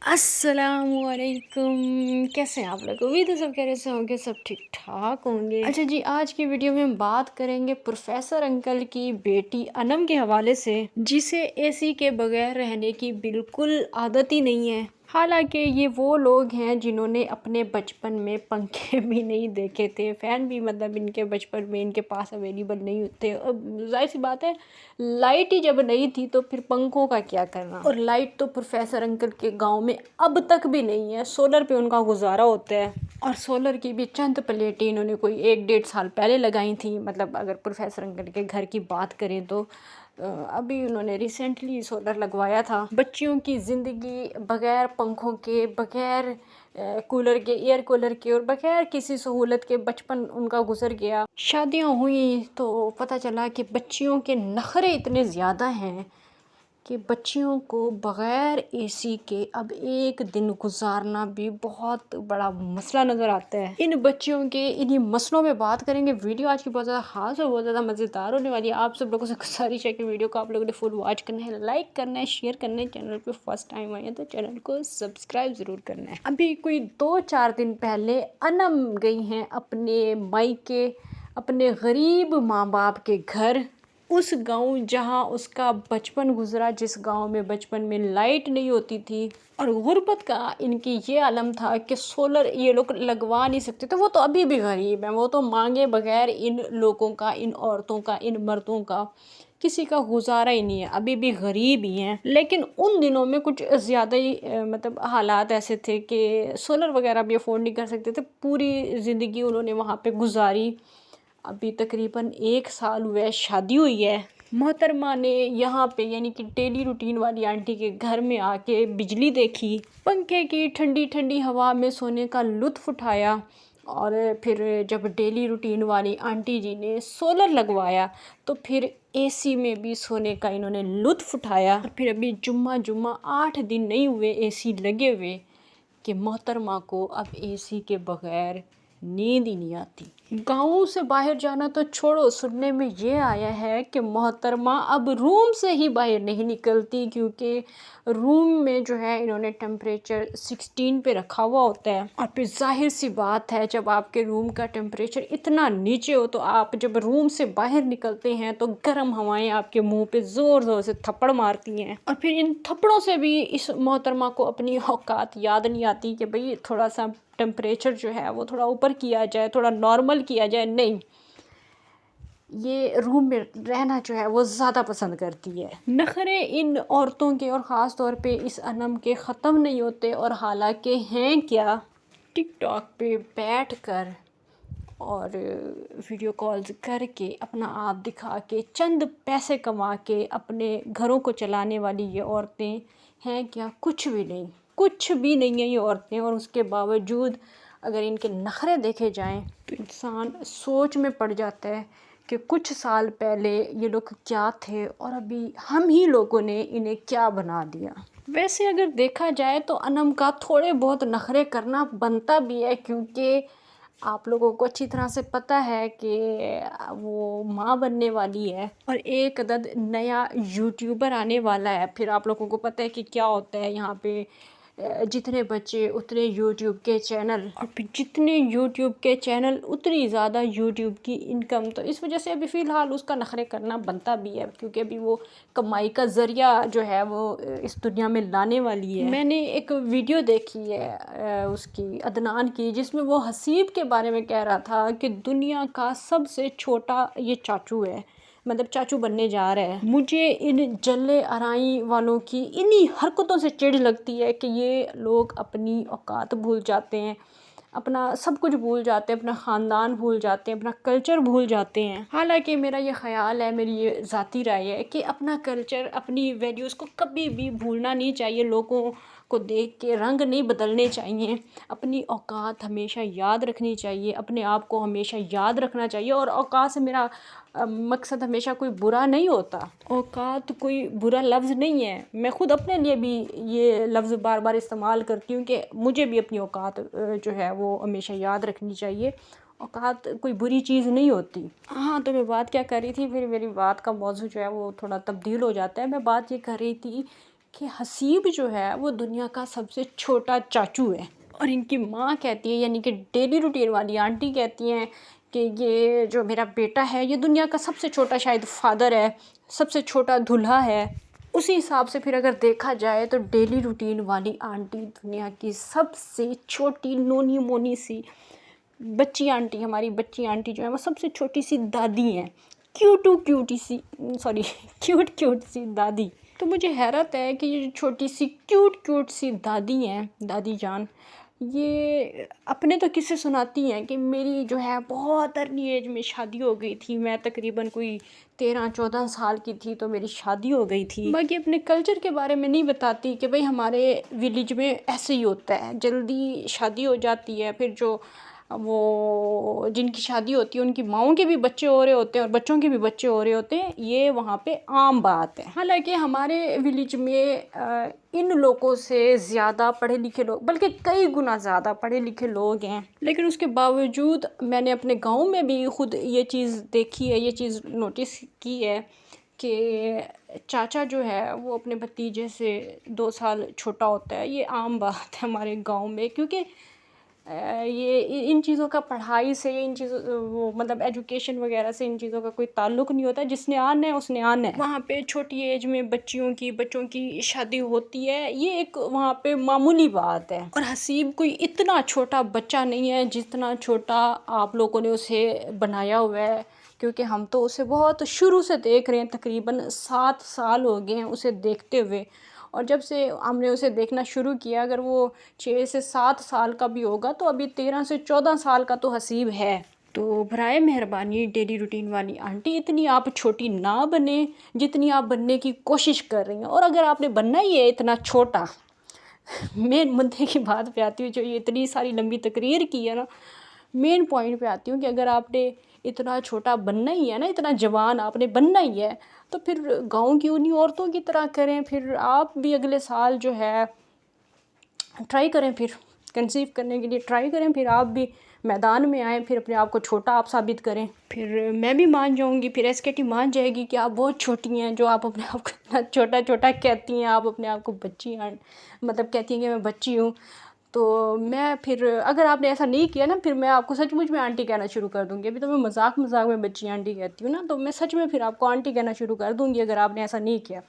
अस्सलाम वालेकुम। कैसे हैं आप लोग? उम्मीद है सब कह से होंगे, सब ठीक ठाक होंगे। अच्छा जी, आज की वीडियो में हम बात करेंगे प्रोफेसर अंकल की बेटी अनम के हवाले से, जिसे एसी के बगैर रहने की बिल्कुल आदत ही नहीं है। हालांकि ये वो लोग हैं जिन्होंने अपने बचपन में पंखे भी नहीं देखे थे, फ़ैन भी मतलब इनके बचपन में इनके पास अवेलेबल नहीं होते। अब जाहिर सी बात है, लाइट ही जब नहीं थी तो फिर पंखों का क्या करना। और लाइट तो प्रोफेसर अंकल के गांव में अब तक भी नहीं है, सोलर पे उनका गुजारा होता है। और सोलर की भी चंद प्लेटें इन्होंने कोई 1-1.5 साल पहले लगाई थी। मतलब अगर प्रोफेसर अंकल के घर की बात करें तो अभी उन्होंने रिसेंटली सोलर लगवाया था। बच्चियों की ज़िंदगी बगैर पंखों के, बगैर कूलर के, एयर कूलर के और बगैर किसी सहूलत के बचपन उनका गुजर गया। शादियां हुई तो पता चला कि बच्चियों के नखरे इतने ज़्यादा हैं कि बच्चियों को बग़ैर एसी के अब एक दिन गुजारना भी बहुत बड़ा मसला नज़र आता है। इन बच्चियों के इन्हीं मसलों में बात करेंगे। वीडियो आज की बहुत ज़्यादा ख़ास और बहुत ज़्यादा मज़ेदार होने वाली है। आप सब लोगों से गुजारिश है कि वीडियो को आप लोगों ने फुल वॉच करना है, लाइक करना है, शेयर करना है। चैनल पे फर्स्ट टाइम आए हैं तो चैनल को सब्सक्राइब ज़रूर करना है। अभी कोई 2-4 दिन पहले अनम गई हैं अपने मायके, अपने गरीब माँ बाप के घर, उस गांव जहां उसका बचपन गुजरा, जिस गांव में बचपन में लाइट नहीं होती थी। और गुर्बत का इनकी ये आलम था कि सोलर ये लोग लगवा नहीं सकते। तो वो तो अभी भी गरीब हैं, वो तो मांगे बगैर इन लोगों का, इन औरतों का, इन मर्दों का किसी का गुजारा ही नहीं है, अभी भी गरीब ही हैं। लेकिन उन दिनों में कुछ ज़्यादा ही मतलब हालात ऐसे थे कि सोलर वगैरह भी अफोर्ड नहीं कर सकते थे। पूरी ज़िंदगी उन्होंने वहाँ पे गुजारी। अभी तकरीबन 1 साल हुआ है शादी हुई है। मोहतरमा ने यहाँ पे यानी कि डेली रूटीन वाली आंटी के घर में आके बिजली देखी, पंखे की ठंडी ठंडी हवा में सोने का लुत्फ़ उठाया। और फिर जब डेली रूटीन वाली आंटी जी ने सोलर लगवाया तो फिर एसी में भी सोने का इन्होंने लुत्फ़ उठाया। और फिर अभी जुम्मा जुम्मा 8 दिन नहीं हुए एसी लगे हुए कि मोहतरमा को अब एसी के बगैर नींद ही नहीं आती। गाँव से बाहर जाना तो छोड़ो, सुनने में ये आया है कि मोहतरमा अब रूम से ही बाहर नहीं निकलती, क्योंकि रूम में जो है इन्होंने टेम्परेचर 16 पे रखा हुआ होता है। और फिर जाहिर सी बात है, जब आपके रूम का टेम्परेचर इतना नीचे हो तो आप जब रूम से बाहर निकलते हैं तो गर्म हवाएं आपके मुंह पे ज़ोर ज़ोर से थप्पड़ मारती हैं। और फिर इन थप्पड़ों से भी इस मोहतरमा को अपनी औकात याद नहीं आती कि भाई थोड़ा सा टेम्परेचर जो है वो थोड़ा ऊपर किया जाए, थोड़ा नॉर्मल किया जाए। नहीं, ये रूम में रहना जो है वो ज़्यादा पसंद करती है। नखरे इन औरतों के और ख़ास तौर पे इस अनम के ख़त्म नहीं होते। और हालांकि हैं क्या, टिकटॉक पे बैठ कर और वीडियो कॉल्स करके अपना आप दिखा के चंद पैसे कमा के अपने घरों को चलाने वाली ये औरतें हैं क्या? कुछ भी नहीं, कुछ भी नहीं है ये औरतें। और उसके बावजूद अगर इनके नखरे देखे जाएं तो इंसान सोच में पड़ जाता है कि कुछ साल पहले ये लोग क्या थे और अभी हम ही लोगों ने इन्हें क्या बना दिया। वैसे अगर देखा जाए तो अनम का थोड़े बहुत नखरे करना बनता भी है, क्योंकि आप लोगों को अच्छी तरह से पता है कि वो माँ बनने वाली है और एक अदद नया यूट्यूबर आने वाला है। फिर आप लोगों को पता है कि क्या होता है यहाँ पे, जितने बच्चे उतने यूट्यूब के चैनल, और फिर जितने यूट्यूब के चैनल उतनी ज़्यादा यूट्यूब की इनकम। तो इस वजह से अभी फ़िलहाल उसका नखरे करना बनता भी है, क्योंकि अभी वो कमाई का ज़रिया जो है वो इस दुनिया में लाने वाली है। मैंने एक वीडियो देखी है उसकी, अदनान की, जिसमें वो हसीब के बारे में कह रहा था कि दुनिया का सबसे छोटा ये चाचू है, मतलब चाचू बनने जा रहा है। मुझे इन जल्ले आराई वालों की इन्हीं हरकतों से चिढ़ लगती है कि ये लोग अपनी औकात भूल जाते हैं, अपना सब कुछ भूल जाते हैं, अपना ख़ानदान भूल जाते हैं, अपना कल्चर भूल जाते हैं। हालांकि मेरा ये ख़्याल है, मेरी ये ज़ाती राय है कि अपना कल्चर, अपनी वैल्यूज़ को कभी भी भूलना नहीं चाहिए। लोगों को देख के रंग नहीं बदलने चाहिए, अपनी औकात हमेशा याद रखनी चाहिए, अपने आप को हमेशा याद रखना चाहिए। और औकात से मेरा मकसद हमेशा कोई बुरा नहीं होता, औकात कोई बुरा लफ्ज़ नहीं है। मैं ख़ुद अपने लिए भी ये लफ्ज़ बार बार इस्तेमाल करती हूँ कि मुझे भी अपनी औकात जो है वो हमेशा याद रखनी चाहिए। औकात कोई बुरी चीज़ नहीं होती। हाँ, तो मैं बात क्या कर रही थी, फिर मेरी बात का मौजू जो है वो थोड़ा तब्दील हो जाता है। मैं बात ये कर रही थी کہ حسیب جو ہے وہ دنیا کا سب سے چھوٹا چاچو ہے، اور ان کی ماں کہتی ہے، یعنی کہ ڈیلی روٹین والی آنٹی کہتی ہیں کہ یہ جو میرا بیٹا ہے یہ دنیا کا سب سے چھوٹا شاید فادر ہے، سب سے چھوٹا دلہا ہے۔ اسی حساب سے پھر اگر دیکھا جائے تو ڈیلی روٹین والی آنٹی دنیا کی سب سے چھوٹی نونی مونی سی بچی آنٹی، ہماری بچی آنٹی جو ہے وہ سب سے چھوٹی سی دادی ہیں، کیوٹ سی دادی۔ تو مجھے حیرت ہے کہ یہ جو چھوٹی سی کیوٹ سی دادی ہیں، دادی جان، یہ اپنے تو قصے سناتی ہیں کہ میری جو ہے بہت ارلی ایج میں شادی ہو گئی تھی، میں تقریباً کوئی 13-14 سال کی تھی تو میری شادی ہو گئی تھی۔ باقی اپنے کلچر کے بارے میں نہیں بتاتی کہ بھئی ہمارے ویلیج میں ایسے ہی ہوتا ہے، جلدی شادی ہو جاتی ہے، پھر جو وہ جن کی شادی ہوتی ہے ان کی ماؤں کے بھی بچے ہو رہے ہوتے ہیں اور بچوں کے بھی بچے ہو رہے ہوتے ہیں، یہ وہاں پہ عام بات ہے۔ حالانکہ ہمارے ویلیج میں ان لوگوں سے زیادہ پڑھے لکھے لوگ، بلکہ کئی گنا زیادہ پڑھے لکھے لوگ ہیں، لیکن اس کے باوجود میں نے اپنے گاؤں میں بھی خود یہ چیز دیکھی ہے، یہ چیز نوٹس کی ہے کہ چاچا جو ہے وہ اپنے بھتیجے سے 2 سال چھوٹا ہوتا ہے۔ یہ عام بات ہے ہمارے گاؤں میں، کیونکہ یہ ان چیزوں کا پڑھائی سے، ان چیزوں وہ مطلب ایجوکیشن وغیرہ سے ان چیزوں کا کوئی تعلق نہیں ہوتا، جس نے آنا ہے اس نے آنا ہے۔ وہاں پہ چھوٹی ایج میں بچوں کی شادی ہوتی ہے، یہ ایک وہاں پہ معمولی بات ہے۔ اور حسیب کوئی اتنا چھوٹا بچہ نہیں ہے جتنا چھوٹا آپ لوگوں نے اسے بنایا ہوا ہے، کیونکہ ہم تو اسے بہت شروع سے دیکھ رہے ہیں، تقریباً 7 سال ہو گئے ہیں اسے دیکھتے ہوئے، اور جب سے ہم نے اسے دیکھنا شروع کیا، اگر وہ 6 سے 7 سال کا بھی ہوگا تو ابھی 13 سے 14 سال کا تو حسیب ہے۔ تو برائے مہربانی ڈیلی روٹین والی آنٹی، اتنی آپ چھوٹی نہ بنیں جتنی آپ بننے کی کوشش کر رہی ہیں، اور اگر آپ نے بننا ہی ہے اتنا چھوٹا، مین مدعے کی بات پہ آتی ہوں، جو یہ اتنی ساری لمبی تقریر کی ہے نا، مین پوائنٹ پہ آتی ہوں کہ اگر آپ نے اتنا چھوٹا بننا ہی ہے نا، اتنا جوان آپ نے بننا ہی ہے، تو پھر گاؤں کی انہی عورتوں کی طرح کریں، پھر آپ بھی اگلے سال جو ہے ٹرائی کریں، پھر کنسیو کرنے کے لیے ٹرائی کریں، پھر آپ بھی میدان میں آئیں، پھر اپنے آپ کو چھوٹا آپ ثابت کریں، پھر میں بھی مان جاؤں گی، پھر SKT مان جائے گی کہ آپ بہت چھوٹی ہیں، جو آپ اپنے آپ کو اتنا چھوٹا کہتی ہیں، آپ اپنے آپ کو بچی ہیں، مطلب کہتی ہیں کہ میں بچی ہوں۔ تو میں پھر اگر آپ نے ایسا نہیں کیا نا، پھر میں آپ کو سچ مچ میں آنٹی کہنا شروع کر دوں گی۔ ابھی تو میں مذاق میں بچی آنٹی کہتی ہوں نا، تو میں سچ میں پھر آپ کو آنٹی کہنا شروع کر دوں گی اگر آپ نے ایسا نہیں کیا،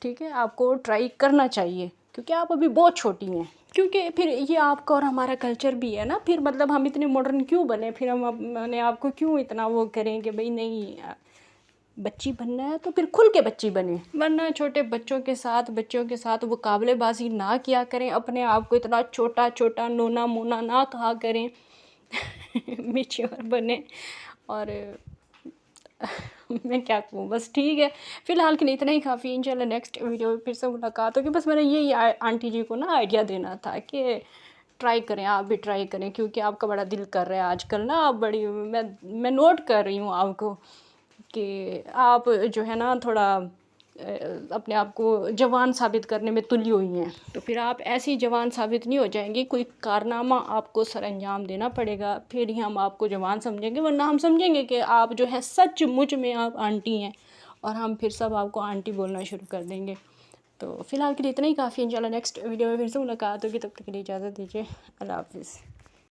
ٹھیک ہے؟ آپ کو ٹرائی کرنا چاہیے، کیونکہ آپ ابھی بہت چھوٹی ہیں، کیونکہ پھر یہ آپ کا اور ہمارا کلچر بھی ہے نا، پھر مطلب ہم اتنے ماڈرن کیوں بنے، پھر ہم اپنے آپ کو کیوں اتنا وہ کریں کہ بھئی نہیں بچی بننا ہے تو پھر کھل کے بچی بنے، ورنہ چھوٹے بچوں کے ساتھ مقابلے بازی نہ کیا کریں، اپنے آپ کو اتنا چھوٹا نونا مونا نہ کہا کریں، میچور بنے۔ اور میں کیا کہوں، بس ٹھیک ہے، فی الحال کے لیے اتنا ہی کافی ہے، انشاءاللہ نیکسٹ ویڈیو میں پھر سے ملاقات ہوگی۔ بس میں نے یہی آنٹی جی کو نا آئیڈیا دینا تھا کہ ٹرائی کریں، آپ بھی ٹرائی کریں، کیونکہ آپ کا بڑا دل کر رہا ہے آج کل نا، آپ بڑی میں نوٹ کر رہی ہوں آپ کو کہ آپ جو ہے نا تھوڑا اپنے آپ کو جوان ثابت کرنے میں تلی ہوئی ہیں، تو پھر آپ ایسی جوان ثابت نہیں ہو جائیں گی، کوئی کارنامہ آپ کو سر انجام دینا پڑے گا، پھر ہی ہم آپ کو جوان سمجھیں گے، ورنہ ہم سمجھیں گے کہ آپ جو ہے سچ مچ میں آپ آنٹی ہیں، اور ہم پھر سب آپ کو آنٹی بولنا شروع کر دیں گے۔ تو فی الحال کے لیے اتنا ہی کافی ہے، انشاءاللہ نیکسٹ ویڈیو میں پھر سے ملاقات ہوگی، تب تک کے لیے اجازت دیجیے، اللہ حافظ۔